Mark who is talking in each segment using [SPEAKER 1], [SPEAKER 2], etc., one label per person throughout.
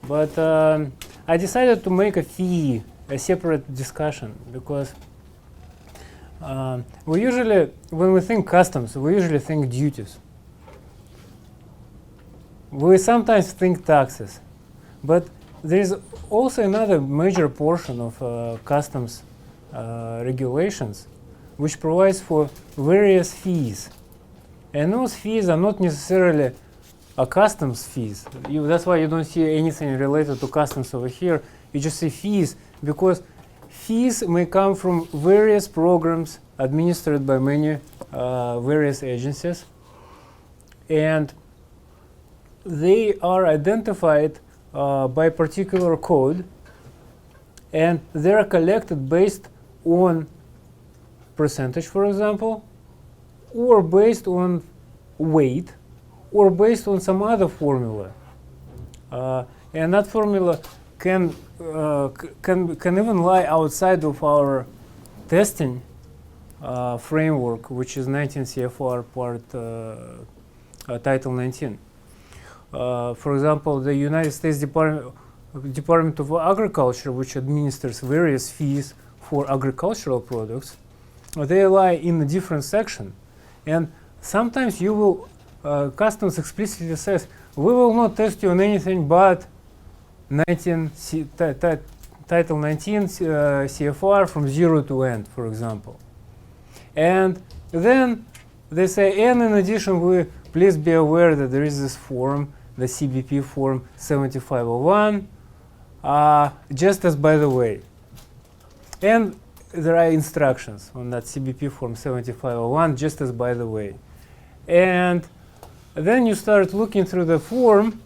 [SPEAKER 1] But I decided to make a fee a separate discussion because we usually, when we think customs, we usually think duties. We sometimes think taxes, but there is also another major portion of customs regulations which provides for various fees. And those fees are not necessarily customs fees. That's why you don't see anything related to customs over here. You just see fees, because fees may come from various programs administered by many various agencies, and they are identified by particular code, and they are collected based on percentage, for example, or based on weight, or based on some other formula. And that formula can even lie outside of our testing framework, which is 19 CFR part Title 19. For example, the United States Department of Agriculture, which administers various fees for agricultural products, they lie in a different section. And sometimes you will, customs explicitly says, we will not test you on anything but Title 19 CFR from 0 to end, for example. And then they say, and in addition, please be aware that there is this form, the CBP form 7501, just as by the way. And there are instructions on that CBP form 7501, just as by the way. And then you start looking through the form,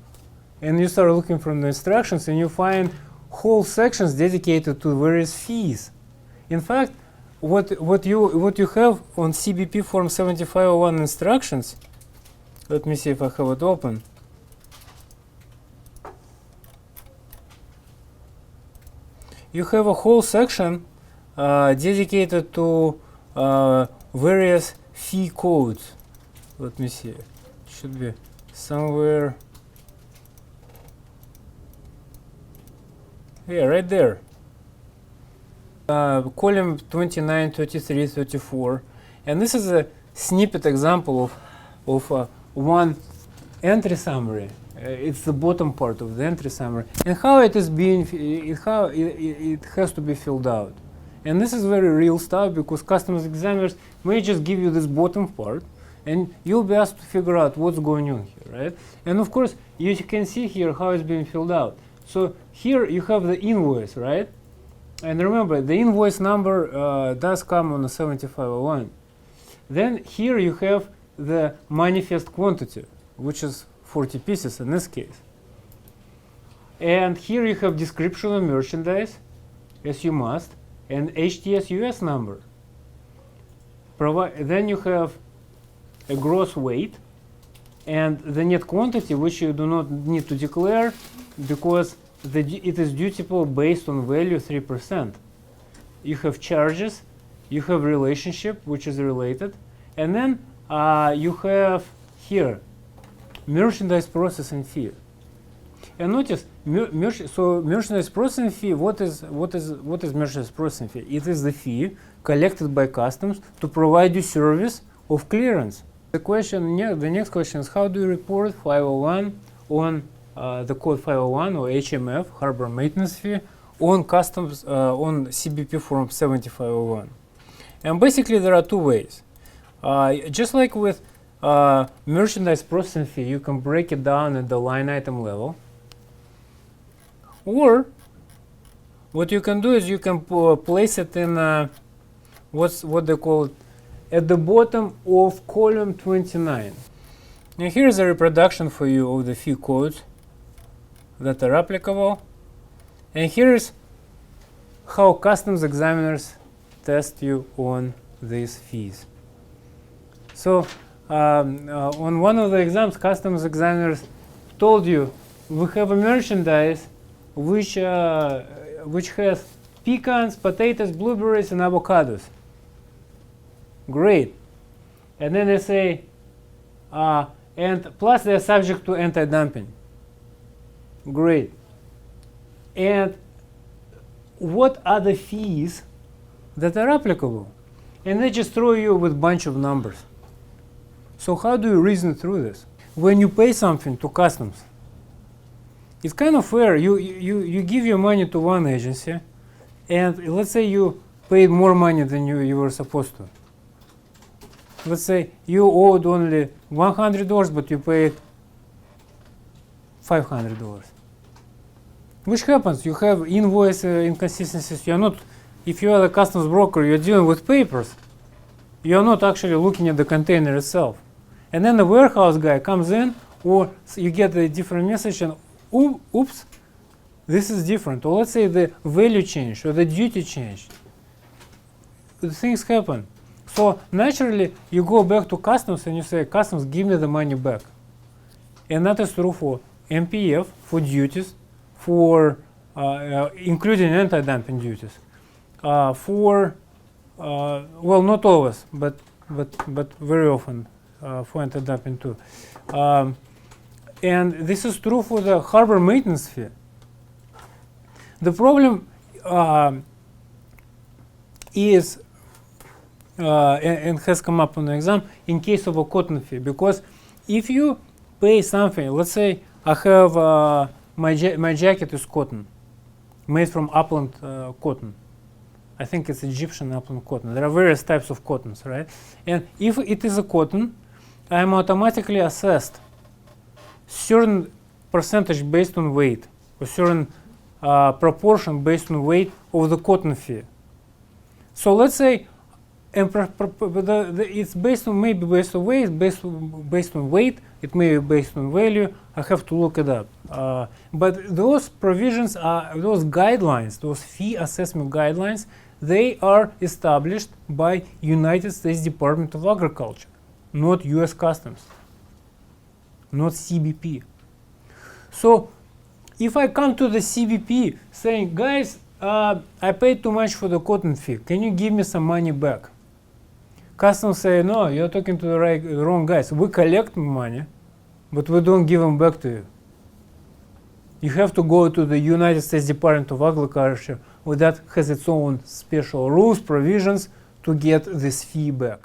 [SPEAKER 1] and you start looking from the instructions, and you find whole sections dedicated to various fees. In fact, what you have on CBP form 7501 instructions, let me see if I have it open. You have a whole section dedicated to various fee codes. Let me see. It should be somewhere. Yeah, right there. Column 29, 33, 34. And this is a snippet example of one entry summary. It's the bottom part of the entry summary. And how it is being, how it has to be filled out. And this is very real stuff, because customs examiners may just give you this bottom part, and you'll be asked to figure out what's going on here, right? And of course, you can see here how it's being filled out. So here you have the invoice, right? And remember, the invoice number does come on the 7501. Then here you have the manifest quantity, which is 40 pieces in this case. And here you have description of merchandise, as you must, and HTS US number. Then you have a gross weight and the net quantity, which you do not need to declare because it is dutiable based on value 3%. You have charges, you have relationship, which is related, and then you have here merchandise processing fee. And notice, merchandise processing fee. What is merchandise processing fee? It is the fee collected by customs to provide you service of clearance. The next question is, how do you report 501 on the code 501 or HMF, harbor maintenance fee, on customs on CBP form 7501? And basically, there are two ways. Just like with merchandise processing fee, you can break it down at the line item level. Or what you can do is you can place it in what they call it, at the bottom of column 29. And here's a reproduction for you of the fee codes that are applicable. And here's how customs examiners test you on these fees. So on one of the exams, customs examiners told you, we have a merchandise which has pecans, potatoes, blueberries, and avocados. Great. And then they say, and plus they're subject to anti-dumping. Great. and what are the fees that are applicable? And they just throw you with a bunch of numbers. So how do you reason through this? When you pay something to customs, it's kind of fair. You give your money to one agency, and let's say you paid more money than you were supposed to. Let's say you owed only $100, but you paid $500. Which happens? You have invoice inconsistencies. You're not, if you are the customs broker, you're dealing with papers. You're not actually looking at the container itself. And then the warehouse guy comes in, or you get a different message, and oops, this is different. Or let's say the value changed, or the duty changed. The things happen. So naturally, you go back to customs and you say, customs, give me the money back. And that is true for MPF, for duties, for including anti-dumping duties, for well, not always, but very often for anti-dumping too. And this is true for the harbor maintenance fee. The problem is and has come up on the exam in case of a cotton fee, because if you pay something, let's say I have my jacket is cotton, made from upland cotton. I think it's Egyptian upland cotton. There are various types of cottons, right? And if it is a cotton, I am automatically assessed certain percentage based on weight, or certain proportion based on weight of the cotton fee. So let's say, it's based on, maybe based on weight, based on weight, it may be based on value. I have to look it up. But those provisions are, those guidelines, those fee assessment guidelines, they are established by United States Department of Agriculture, not US Customs, not CBP. So if I come to the CBP saying, guys, I paid too much for the cotton fee, can you give me some money back? Customs say, no, you're talking to the wrong guys. We collect money, but we don't give them back to you. You have to go to the United States Department of Agriculture, where that has its own special rules, provisions to get this fee back.